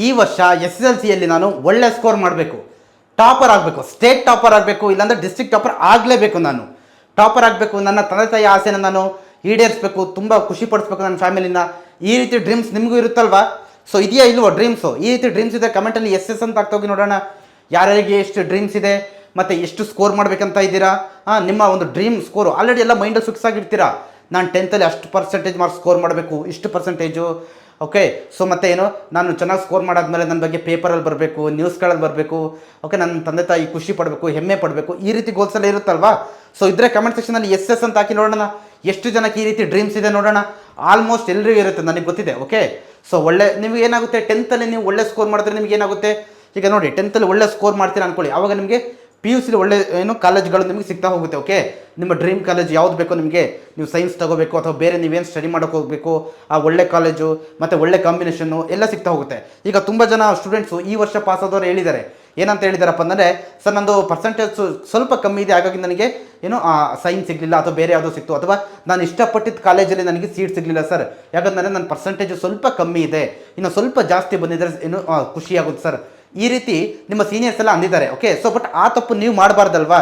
ಈ ವರ್ಷ SSLCಯಲ್ಲಿ ನಾನು ಒಳ್ಳೆ ಸ್ಕೋರ್ ಮಾಡಬೇಕು, ಟಾಪರ್ ಆಗಬೇಕು, ಸ್ಟೇಟ್ ಟಾಪರ್ ಆಗಬೇಕು, ಇಲ್ಲಾಂದರೆ ಡಿಸ್ಟ್ರಿಕ್ಟ್ ಟಾಪರ್ ಆಗಲೇಬೇಕು. ನಾನು ಟಾಪರ್ ಆಗಬೇಕು, ನನ್ನ ತಂದೆ ತಾಯಿ ಆಸೆನ ನಾನು ಈಡೇರಿಸಬೇಕು, ತುಂಬ ಖುಷಿ ಪಡಿಸ್ಬೇಕು ನನ್ನ ಫ್ಯಾಮಿಲಿನ. ಈ ರೀತಿ ಡ್ರೀಮ್ಸ್ ನಿಮಗೂ ಇರುತ್ತಲ್ವಾ? ಸೊ ಇದೆಯಾ ಇಲ್ವೋ ಡ್ರೀಮ್ಸು? ಈ ರೀತಿ ಡ್ರೀಮ್ಸ್ ಇದೆ ಕಮೆಂಟಲ್ಲಿ ಎಸ್ ಅಂತ ಹೋಗಿ ನೋಡೋಣ. ಯಾರ್ಯಾರಿಗೆ ಎಷ್ಟು ಡ್ರೀಮ್ಸ್ ಇದೆ ಮತ್ತು ಎಷ್ಟು ಸ್ಕೋರ್ ಮಾಡಬೇಕಂತ ಇದ್ದೀರಾ? ನಿಮ್ಮ ಒಂದು ಡ್ರೀಮ್ ಸ್ಕೋರು ಆಲ್ರೆಡಿ ಎಲ್ಲ ಮೈಂಡಲ್ಲಿ ಫಿಕ್ಸ್ ಆಗಿರ್ತೀರಾ. ನಾನು 10th ಅಷ್ಟು ಪರ್ಸೆಂಟೇಜ್ ಮಾರ್ಕ್ಸ್ ಸ್ಕೋರ್ ಮಾಡಬೇಕು, ಇಷ್ಟು ಪರ್ಸೆಂಟೇಜು. ಓಕೆ, ಸೊ ಮತ್ತೆ ಏನು, ನಾನು ಚೆನ್ನಾಗಿ ಸ್ಕೋರ್ ಮಾಡಾದ್ಮೇಲೆ ನನ್ನ ಬಗ್ಗೆ ಪೇಪರಲ್ಲಿ ಬರಬೇಕು, ನ್ಯೂಸ್ಗಳಲ್ಲಿ ಬರಬೇಕು. ಓಕೆ, ನನ್ನ ತಂದೆ ತಾಯಿ ಖುಷಿ ಪಡಬೇಕು, ಹೆಮ್ಮೆ ಪಡಬೇಕು. ಈ ರೀತಿ ಗೋಲ್ಸ್ ಎಲ್ಲ ಇರುತ್ತಲ್ವಾ? ಸೊ ಇದ್ರೆ ಕಮೆಂಟ್ ಸೆಕ್ಷನಲ್ಲಿ ಎಸ್ ಅಂತ ಹಾಕಿ ನೋಡೋಣ. ಎಷ್ಟು ಜನಕ್ಕೆ ಈ ರೀತಿ ಡ್ರೀಮ್ಸ್ ಇದೆ ನೋಡೋಣ. ಆಲ್ಮೋಸ್ಟ್ ಎಲ್ಲರಿಗೂ ಇರುತ್ತೆ, ನನಗೆ ಗೊತ್ತಿದೆ. ಓಕೆ, ಸೊ ನಿಮಗೆ ಏನಾಗುತ್ತೆ, 10th ನೀವು ಒಳ್ಳೆ ಸ್ಕೋರ್ ಮಾಡಿದ್ರೆ ನಿಮಗೆ ಏನಾಗುತ್ತೆ, ಈಗ ನೋಡಿ 10th ಒಳ್ಳೆ ಸ್ಕೋರ್ ಮಾಡ್ತೀರಾ ಅಂದ್ಕೊಳ್ಳಿ, ಆವಾಗ ನಿಮಗೆ PUC ಒಳ್ಳೆ ಕಾಲೇಜ್ಗಳು ನಿಮಗೆ ಸಿಗ್ತಾ ಹೋಗುತ್ತೆ. ಓಕೆ, ನಿಮ್ಮ ಡ್ರೀಮ್ ಕಾಲೇಜ್ ಯಾವ್ದು ಬೇಕೋ ನಿಮಗೆ, ನೀವು ಸೈನ್ಸ್ ತಗೋಬೇಕು ಅಥವಾ ಬೇರೆ ನೀವೇನು ಸ್ಟಡಿ ಮಾಡೋಕೆ ಹೋಗಬೇಕು, ಆ ಒಳ್ಳೆ ಕಾಲೇಜು ಮತ್ತು ಒಳ್ಳೆ ಕಾಂಬಿನೇಷನ್ನು ಎಲ್ಲ ಸಿಗ್ತಾ ಹೋಗುತ್ತೆ. ಈಗ ತುಂಬ ಜನ ಸ್ಟೂಡೆಂಟ್ಸು ಈ ವರ್ಷ ಪಾಸ್ ಆದವರು ಹೇಳಿದ್ದಾರೆ. ಏನಂತ ಹೇಳಿದಾರಪ್ಪ ಅಂದರೆ, ಸರ್ ನಂದು ಪರ್ಸೆಂಟೇಜ್ ಸ್ವಲ್ಪ ಕಮ್ಮಿ ಇದೆ, ಹಾಗಾಗಿ ನನಗೆ ಸೈನ್ಸ್ ಸಿಗಲಿಲ್ಲ ಅಥವಾ ಬೇರೆ ಯಾವುದೋ ಸಿಕ್ತು, ಅಥವಾ ನಾನು ಇಷ್ಟಪಟ್ಟಿದ್ದ ಕಾಲೇಜಲ್ಲಿ ನನಗೆ ಸೀಟ್ ಸಿಗಲಿಲ್ಲ ಸರ್, ಯಾಕಂದರೆ ನನ್ನ ಪರ್ಸೆಂಟೇಜು ಸ್ವಲ್ಪ ಕಮ್ಮಿ ಇದೆ, ಇನ್ನು ಸ್ವಲ್ಪ ಜಾಸ್ತಿ ಬಂದಿದ್ದರೆ ಖುಷಿಯಾಗುತ್ತೆ ಸರ್. ಈ ರೀತಿ ನಿಮ್ಮ ಸೀನಿಯರ್ಸ್ ಎಲ್ಲ ಅಂದಿದ್ದಾರೆ. ಓಕೆ, ಸೊ ಬಟ್ ಆ ತಪ್ಪು ನೀವು ಮಾಡಬಾರ್ದಲ್ವಾ?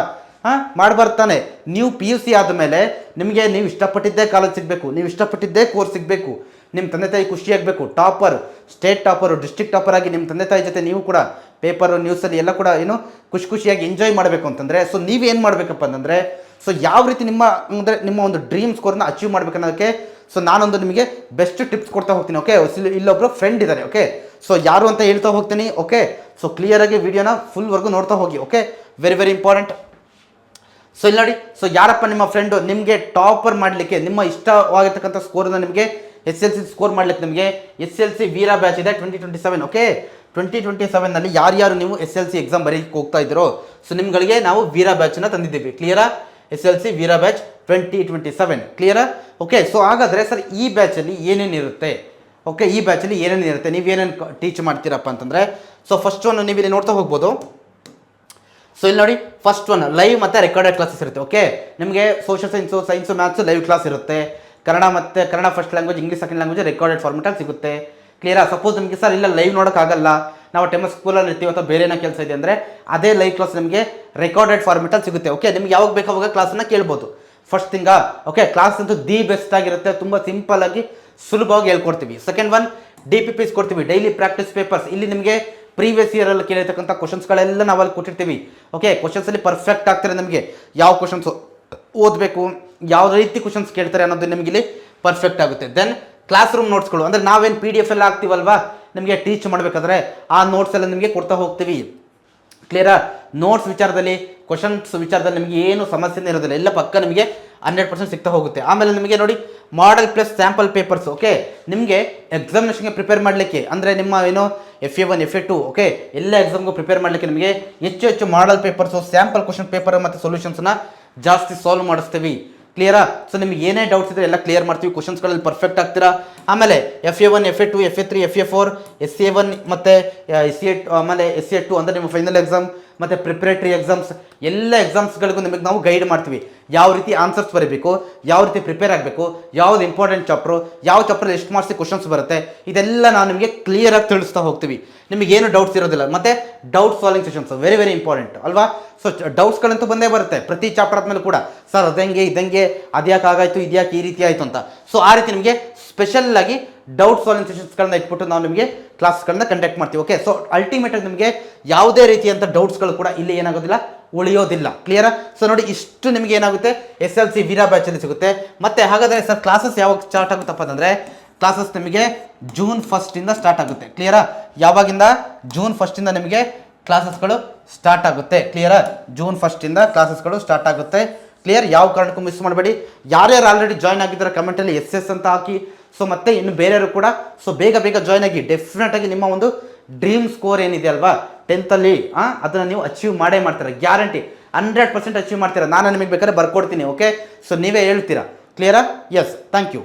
ಮಾಡಬಾರ್ದು ತಾನೆ. ನೀವು PUC ಆದಮೇಲೆ ನಿಮಗೆ ನೀವು ಇಷ್ಟಪಟ್ಟಿದ್ದೇ ಕಾಲೇಜ್ ಸಿಗಬೇಕು, ನೀವು ಇಷ್ಟಪಟ್ಟಿದ್ದೇ ಕೋರ್ಸ್ ಸಿಗಬೇಕು, ನಿಮ್ಮ ತಂದೆ ತಾಯಿ ಖುಷಿಯಾಗಬೇಕು. Topper, state topper, district topper ಆಗಿ ನಿಮ್ಮ ತಂದೆ ತಾಯಿ ಜೊತೆ ನೀವು ಕೂಡ ಪೇಪರು, ನ್ಯೂಸಲ್ಲಿ ಎಲ್ಲ ಕೂಡ ಖುಷಿಯಾಗಿ ಎಂಜಾಯ್ ಮಾಡಬೇಕು ಅಂತಂದರೆ, ಸೊ ನೀವೇನು ಮಾಡಬೇಕಪ್ಪ ಅಂತಂದರೆ, ಸೊ ಯಾವ ರೀತಿ ನಿಮ್ಮ ಒಂದು ಡ್ರೀಮ್ ಸ್ಕೋರ್ನ ಅಚೀವ್ ಮಾಡಬೇಕನ್ನೋದಕ್ಕೆ ಸೊ ನಾನೊಂದು ನಿಮಗೆ ಬೆಸ್ಟ್ ಟಿಪ್ಸ್ ಕೊಡ್ತಾ ಹೋಗ್ತೀನಿ. ಓಕೆ, ಇಲ್ಲೊಬ್ಬರು ಫ್ರೆಂಡ್ ಇದ್ದಾರೆ. ಓಕೆ, ಸೊ ಯಾರು ಅಂತ ಹೇಳ್ತಾ ಹೋಗ್ತೀನಿ. ಓಕೆ, ಸೊ ಕ್ಲಿಯರಾಗಿ ವಿಡಿಯೋನ ಫುಲ್ವರೆಗೂ ನೋಡ್ತಾ ಹೋಗಿ. Okay, very very important. So ಇಲ್ಲಿ ನೋಡಿ, ಸೊ ಯಾರಪ್ಪ ನಿಮ್ಮ ಫ್ರೆಂಡು ನಿಮಗೆ ಟಾಪರ್ ಮಾಡಲಿಕ್ಕೆ, ನಿಮ್ಮ ಇಷ್ಟವಾಗಿರ್ತಕ್ಕಂಥ ಸ್ಕೋರನ್ನು ನಿಮಗೆ SSLC ಸ್ಕೋರ್ ಮಾಡಲಿಕ್ಕೆ ನಿಮಗೆ SSLC ವೀರಾ ಬ್ಯಾಚ್ ಇದೆ 2027. ಓಕೆ, 2027ನಲ್ಲಿ ಯಾರ್ಯಾರು ನೀವು SSLC ಎಕ್ಸಾಮ್ ಬರೀಕ್ಕೆ ಹೋಗ್ತಾ ಇದ್ದೀರೋ, ಸೊ ನಿಮ್ಗಳಿಗೆ ನಾವು ವೀರಾ ಬ್ಯಾಚನ್ನು ತಂದಿದ್ದೀವಿ. ಕ್ಲಿಯರಾ? SSLC ವೀರಾ ಬ್ಯಾಚ್ 2027 ಕ್ಲಿಯರಾ? ಓಕೆ, ಸೊ ಹಾಗಾದರೆ ಸರ್ ಈ ಬ್ಯಾಚಲ್ಲಿ ಏನೇನಿರುತ್ತೆ? ಓಕೆ, ಈ ಬ್ಯಾಚಲ್ಲಿ ಏನೇನಿರುತ್ತೆ, ನೀವೇನೇನು ಟೀಚ್ ಮಾಡ್ತೀರಪ್ಪ ಅಂತಂದರೆ, ಸೊ ಫಸ್ಟ್ ಒನ್ ನೀವು ಇಲ್ಲಿ ನೋಡ್ತಾ ಹೋಗ್ಬೋದು. ಸೊ ಇಲ್ಲಿ ನೋಡಿ, ಫಸ್ಟ್ ಒನ್ ಲೈವ್ ಮತ್ತು ರೆಕಾರ್ಡೆಡ್ ಕ್ಲಾಸಸ್ ಇರುತ್ತೆ. ಓಕೆ, ನಿಮಗೆ social science maths live class ಇರುತ್ತೆ. Kannada first language, English second language recorded ಫಾರ್ಮೆಟಲ್ಲಿ ಸಿಗುತ್ತೆ. ಕ್ಲಿಯರಾ? ಸಪೋಸ್ ನಿಮಗೆ ಸರ್ ಇಲ್ಲ ಲೈವ್ ನೋಡೋಕ್ಕಾಗಲ್ಲ, ನಾವು ಟೈಮ್ ಸ್ಕೂಲಲ್ಲಿ ಇರ್ತೀವಿ ಅಥವಾ ಬೇರೆ ಏನೋ ಕೆಲಸ ಇದೆ ಅಂದರೆ, ಅದೇ ಲೈವ್ ಕ್ಲಾಸ್ ನಿಮಗೆ ರೆಕಾರ್ಡೆಡ್ ಫಾರ್ಮೆಟಲ್ಲಿ ಸಿಗುತ್ತೆ. ಓಕೆ, ನಿಮ್ಗೆ ಯಾವಾಗ ಬೇಕು ಅವಾಗ ಕ್ಲಾಸನ್ನು ಕೇಳ್ಬೋದು. ಫಸ್ಟ್ ಥಿಂಗಾ, ಓಕೆ, ಕ್ಲಾಸ್ ಅಂತೂ ದಿ ಬೆಸ್ಟ್ ಆಗಿರುತ್ತೆ, ತುಂಬ ಸಿಂಪಲ್ ಆಗಿ ಸುಲಭವಾಗಿ ಹೇಳ್ಕೊಡ್ತೀವಿ. ಸೆಕೆಂಡ್ ಒನ್ DPPs ಕೊಡ್ತೀವಿ, ಡೈಲಿ ಪ್ರಾಕ್ಟೀಸ್ ಪೇಪರ್ಸ್. ಇಲ್ಲಿ ನಿಮಗೆ ಪ್ರೀವಿಯಸ್ ಇಯರಲ್ಲಿ ಕೇಳಿರ್ತಕ್ಕಂಥ ಕ್ವಶನ್ಸ್ಗಳೆಲ್ಲ ನಾವಲ್ಲಿ ಕೊಟ್ಟಿರ್ತೀವಿ. ಓಕೆ, ಕ್ವಶನ್ಸಲ್ಲಿ ಪರ್ಫೆಕ್ಟ್ ಆಗ್ತಾರೆ. ನಿಮಗೆ ಯಾವ ಕ್ವಶನ್ಸ್ ಓದಬೇಕು, ಯಾವ ರೀತಿ ಕ್ವಶನ್ಸ್ ಕೇಳ್ತಾರೆ ಅನ್ನೋದು ನಿಮಗೆ ಇಲ್ಲಿ ಪರ್ಫೆಕ್ಟ್ ಆಗುತ್ತೆ. ದೆನ್ ಕ್ಲಾಸ್ ರೂಮ್ ನೋಟ್ಸ್ಗಳು, ಅಂದರೆ ನಾವೇನು PDF ಎಲ್ಲ ಹಾಕ್ತೀವಲ್ವಾ ನಿಮಗೆ ಟೀಚ್ ಮಾಡಬೇಕಾದ್ರೆ, ಆ ನೋಟ್ಸ್ ಎಲ್ಲ ನಿಮಗೆ ಕೊಡ್ತಾ ಹೋಗ್ತೀವಿ. ಕ್ಲಿಯರಾ? ನೋಟ್ಸ್ ವಿಚಾರದಲ್ಲಿ, ಕ್ವಶನ್ಸ್ ವಿಚಾರದಲ್ಲಿ ನಿಮಗೆ ಏನು ಸಮಸ್ಯೆನೇ ಇರೋದಿಲ್ಲ, ಎಲ್ಲ ಪಕ್ಕ ನಿಮಗೆ 100% ಸಿಗ್ತಾ ಹೋಗುತ್ತೆ. ಆಮೇಲೆ ನಿಮಗೆ ನೋಡಿ model plus sample papers. Okay, ನಿಮಗೆ ಎಕ್ಸಾಮಿನೇಷನ್ಗೆ ಪ್ರಿಪೇರ್ ಮಾಡಲಿಕ್ಕೆ, ಅಂದರೆ ನಿಮ್ಮ FA1 FA2 ಓಕೆ ಎಲ್ಲ ಎಕ್ಸಾಮ್ಗೂ ಪ್ರಿಪೇರ್ ಮಾಡಲಿಕ್ಕೆ ನಿಮಗೆ ಹೆಚ್ಚು model papers, sample question paper ಮತ್ತು ಸೊಲ್ಯೂಷನ್ಸ್ನ ಜಾಸ್ತಿ ಸಾಲ್ವ್ ಮಾಡಿಸ್ತೀವಿ. ಕ್ಲಿಯರಾ? ಸೊ ನಿಮಗೆ ಏನೇ ಡೌಟ್ಸ್ ಇದ್ದರೆ ಎಲ್ಲ ಕ್ಲಿಯರ್ ಮಾಡ್ತೀವಿ, ಕ್ವಶನ್ಸ್ಗಳಲ್ಲಿ ಪರ್ಫೆಕ್ಟ್ ಆಗ್ತೀರಾ. ಆಮೇಲೆ FA1 FA2 FA3 FA4 SA1 ಮತ್ತು SA2, ಆಮೇಲೆ SA2 ಅಂದರೆ ನಿಮ್ಮ ಫೈನಲ್ ಎಕ್ಸಾಮ್ ಮತ್ತು ಪ್ರಿಪ್ರೇಟರಿ ಎಕ್ಸಾಮ್ಸ್, ಎಲ್ಲ ಎಕ್ಸಾಮ್ಸ್ಗಳಿಗೂ ನಿಮಗೆ ನಾವು ಗೈಡ್ ಮಾಡ್ತೀವಿ. ಯಾವ ರೀತಿ ಆನ್ಸರ್ಸ್ ಬರೀಬೇಕು, ಯಾವ ರೀತಿ ಪ್ರಿಪೇರ್ ಆಗಬೇಕು, ಯಾವ್ದು ಇಂಪಾರ್ಟೆಂಟ್ ಚಾಪ್ಟ್ರು, ಯಾವ ಚಾಪ್ಟ್ರಲ್ಲಿ ಎಷ್ಟು ಮಾರ್ಕ್ಸ್ ಕ್ವಶನ್ಸ್ ಬರುತ್ತೆ, ಇದೆಲ್ಲ ನಾವು ನಿಮಗೆ ಕ್ಲಿಯರಾಗಿ ತಿಳಿಸ್ತಾ ಹೋಗ್ತೀವಿ. ನಿಮಗೇನು ಡೌಟ್ಸ್ ಇರೋದಿಲ್ಲ. ಮತ್ತು doubt solving sessions very very important ಅಲ್ವಾ? ಸೊ ಡೌಟ್ಸ್ಗಳಂತೂ ಬಂದೇ ಬರುತ್ತೆ ಪ್ರತಿ ಚಾಪ್ಟರ್ ಆದಮೇಲೆ ಕೂಡ. ಸರ್ ಅದಂಗೆ ಇದಂಗೆ ಅದ್ಯಾಕೆ ಆಗಾಯಿತು, ಇದ್ಯಾಕೆ ಈ ರೀತಿ ಆಯಿತು ಅಂತ. ಸೊ ಆ ರೀತಿ ನಿಮಗೆ ಸ್ಪೆಷಲ್ ಆಗಿ ಡೌಟ್ ಸಾಲ್ವಿಂಗ್ ಸೆಷನ್ಸ್ಗಳನ್ನ ಇಟ್ಬಿಟ್ಟು ನಾವು ನಿಮಗೆ ಕ್ಲಾಸ್ಗಳನ್ನ ಕಂಡಕ್ಟ್ ಮಾಡ್ತೀವಿ. ಓಕೆ, ಸೊ ಅಲ್ಟಿಮೇಟಾಗಿ ನಿಮಗೆ ಯಾವುದೇ ರೀತಿಯಂಥ ಡೌಟ್ಸ್ಗಳು ಕೂಡ ಇಲ್ಲಿ ಏನಾಗೋದಿಲ್ಲ, ಉಳಿಯೋದಿಲ್ಲ. ಕ್ಲಿಯರಾ? ಸೊ ನೋಡಿ, ಇಷ್ಟು ನಿಮಗೆ ಏನಾಗುತ್ತೆ SSLC ವೀರಾ ಬ್ಯಾಚಲ್ಲಿ ಸಿಗುತ್ತೆ. ಮತ್ತು ಹಾಗಾದರೆ ಸರ್ ಕ್ಲಾಸಸ್ ಯಾವಾಗ ಸ್ಟಾರ್ಟ್ ಆಗುತ್ತಪ್ಪ ಅಂತಂದರೆ, ಕ್ಲಾಸಸ್ ನಿಮಗೆ June 1 ಸ್ಟಾರ್ಟ್ ಆಗುತ್ತೆ. ಕ್ಲಿಯರಾ? ಯಾವಾಗಿಂದ? June 1 ನಿಮಗೆ ಕ್ಲಾಸಸ್ಗಳು ಸ್ಟಾರ್ಟ್ ಆಗುತ್ತೆ. ಕ್ಲಿಯರಾ? June 1 ಕ್ಲಾಸಸ್ಗಳು ಸ್ಟಾರ್ಟ್ ಆಗುತ್ತೆ. ಕ್ಲಿಯರ್? ಯಾವ ಕಾರಣಕ್ಕೂ ಮಿಸ್ ಮಾಡಬೇಡಿ. ಯಾರ್ಯಾರು ಆಲ್ರೆಡಿ ಜಾಯ್ನ್ ಆಗಿದ್ದಾರೆ ಕಮೆಂಟಲ್ಲಿ SS ಅಂತ ಹಾಕಿ. ಸೊ ಮತ್ತೆ ಇನ್ನು ಬೇರೆಯವರು ಕೂಡ ಸೊ ಬೇಗ ಜಾಯ್ನ್ ಆಗಿ. ಡೆಫಿನೆಟಾಗಿ ನಿಮ್ಮ ಒಂದು ಡ್ರೀಮ್ ಸ್ಕೋರ್ ಏನಿದೆ ಅಲ್ವಾ 10th ಅದನ್ನು ನೀವು ಅಚೀವ್ ಮಾಡೇ ಮಾಡ್ತೀರಾ, ಗ್ಯಾರಂಟಿ 100% ಅಚೀವ್ ಮಾಡ್ತೀರಾ. ನಾನು ನಿಮಗೆ ಬೇಕಾದ್ರೆ ಬರ್ಕೊಡ್ತೀನಿ. ಓಕೆ, ಸೊ ನೀವೇ ಹೇಳ್ತೀರಾ. ಕ್ಲಿಯರಾ? Yes, thank you.